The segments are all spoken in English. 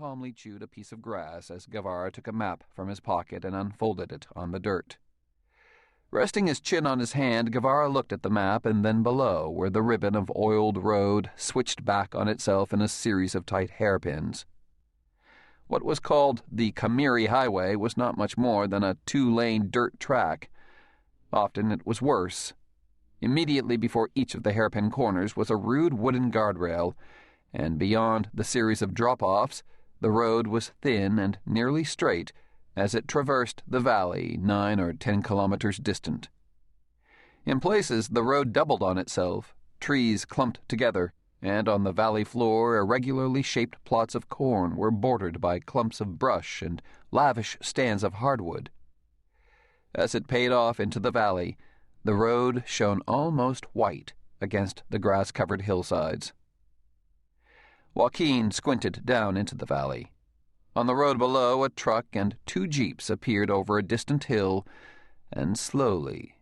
calmly chewed a piece of grass as Guevara took a map from his pocket and unfolded it on the dirt. Resting his chin on his hand, Guevara looked at the map and then below, where the ribbon of oiled road switched back on itself in a series of tight hairpins. What was called the Camiri Highway was not much more than a 2-lane dirt track. Often it was worse. Immediately before each of the hairpin corners was a rude wooden guardrail, and beyond the series of drop-offs, the road was thin and nearly straight as it traversed the valley 9 or 10 kilometers distant. In places, the road doubled on itself, trees clumped together, and on the valley floor irregularly shaped plots of corn were bordered by clumps of brush and lavish stands of hardwood. As it paid off into the valley, the road shone almost white against the grass-covered hillsides. Joaquin squinted down into the valley. On the road below, a truck and 2 jeeps appeared over a distant hill, and slowly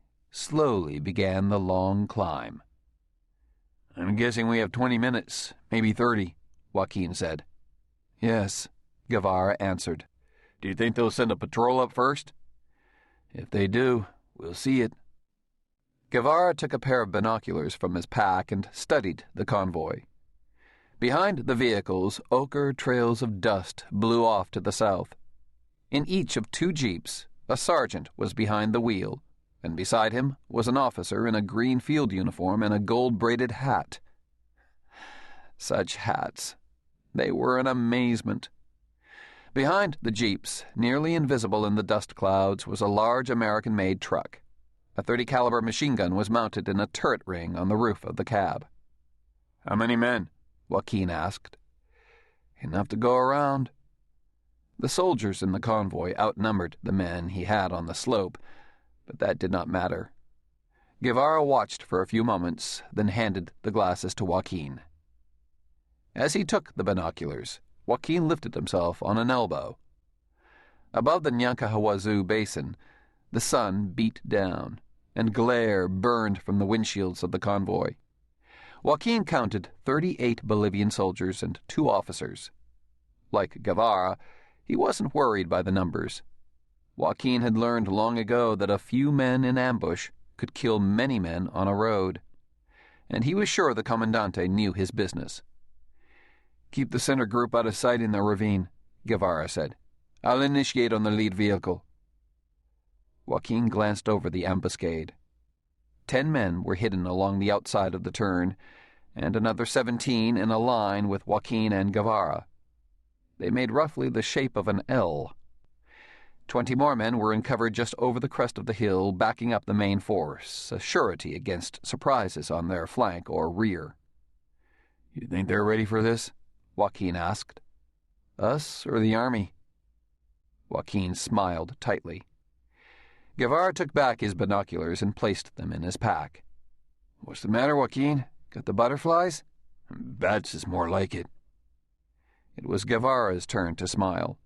began the long climb. "I'm guessing we have 20 minutes, maybe 30, Joaquin said. "Yes," Guevara answered. "Do you think they'll send a patrol up first?" "If they do, we'll see it." Guevara took a pair of binoculars from his pack and studied the convoy. Behind the vehicles, ochre trails of dust blew off to the south. In each of 2 jeeps, a sergeant was behind the wheel, and beside him was an officer in a green field uniform and a gold-braided hat. Such hats! They were an amazement. Behind the jeeps, nearly invisible in the dust clouds, was a large American-made truck. A .30 caliber machine gun was mounted in a turret ring on the roof of the cab. "How many men?" Joaquin asked. "Enough to go around." The soldiers in the convoy outnumbered the men he had on the slope, but that did not matter. Guevara watched for a few moments, then handed the glasses to Joaquin. As he took the binoculars, Joaquin lifted himself on an elbow. Above the Nancahuazu basin, the sun beat down, and glare burned from the windshields of the convoy. Joaquin counted 38 Bolivian soldiers and 2 officers. Like Guevara, he wasn't worried by the numbers. Joaquin had learned long ago that a few men in ambush could kill many men on a road, and he was sure the Comandante knew his business. "Keep the center group out of sight in the ravine," Guevara said. "I'll initiate on the lead vehicle." Joaquin glanced over the ambuscade. 10 men were hidden along the outside of the turn, and another 17 in a line with Joaquin and Guevara. They made roughly the shape of an L. 20 more men were in cover just over the crest of the hill, backing up the main force, a surety against surprises on their flank or rear. "You think they're ready for this?" Joaquin asked. "Us or the army?" Joaquin smiled tightly. Guevara took back his binoculars and placed them in his pack. "What's the matter, Joaquin? Got the butterflies?" "Bats is more like it." It was Guevara's turn to smile.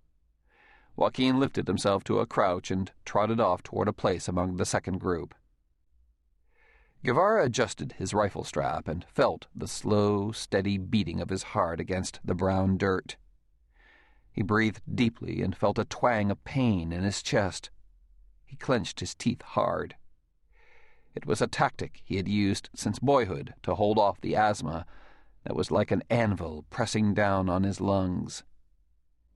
Joaquin lifted himself to a crouch and trotted off toward a place among the second group. Guevara adjusted his rifle strap and felt the slow, steady beating of his heart against the brown dirt. He breathed deeply and felt a twang of pain in his chest. He clenched his teeth hard. It was a tactic he had used since boyhood to hold off the asthma that was like an anvil pressing down on his lungs.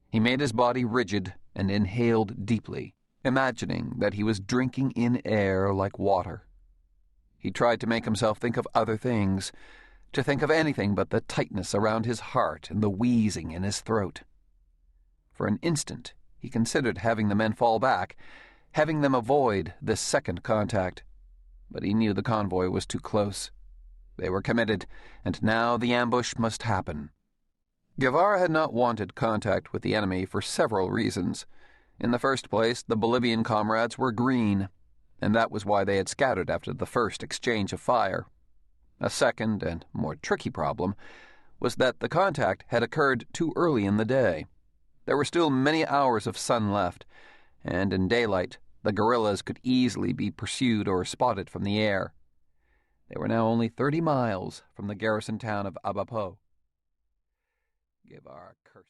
He made his body rigid and inhaled deeply, imagining that he was drinking in air like water. He tried to make himself think of other things, to think of anything but the tightness around his heart and the wheezing in his throat. For an instant, he considered having the men fall back, having them avoid this second contact, but he knew the convoy was too close. They were committed, and now the ambush must happen. Guevara had not wanted contact with the enemy for several reasons. In the first place, the Bolivian comrades were Greene, and that was why they had scattered after the first exchange of fire. A second and more tricky problem was that the contact had occurred too early in the day. There were still many hours of sun left, and in daylight the guerillas could easily be pursued or spotted from the air. They were now only 30 miles from the garrison town of Abapo. Guevara cursed.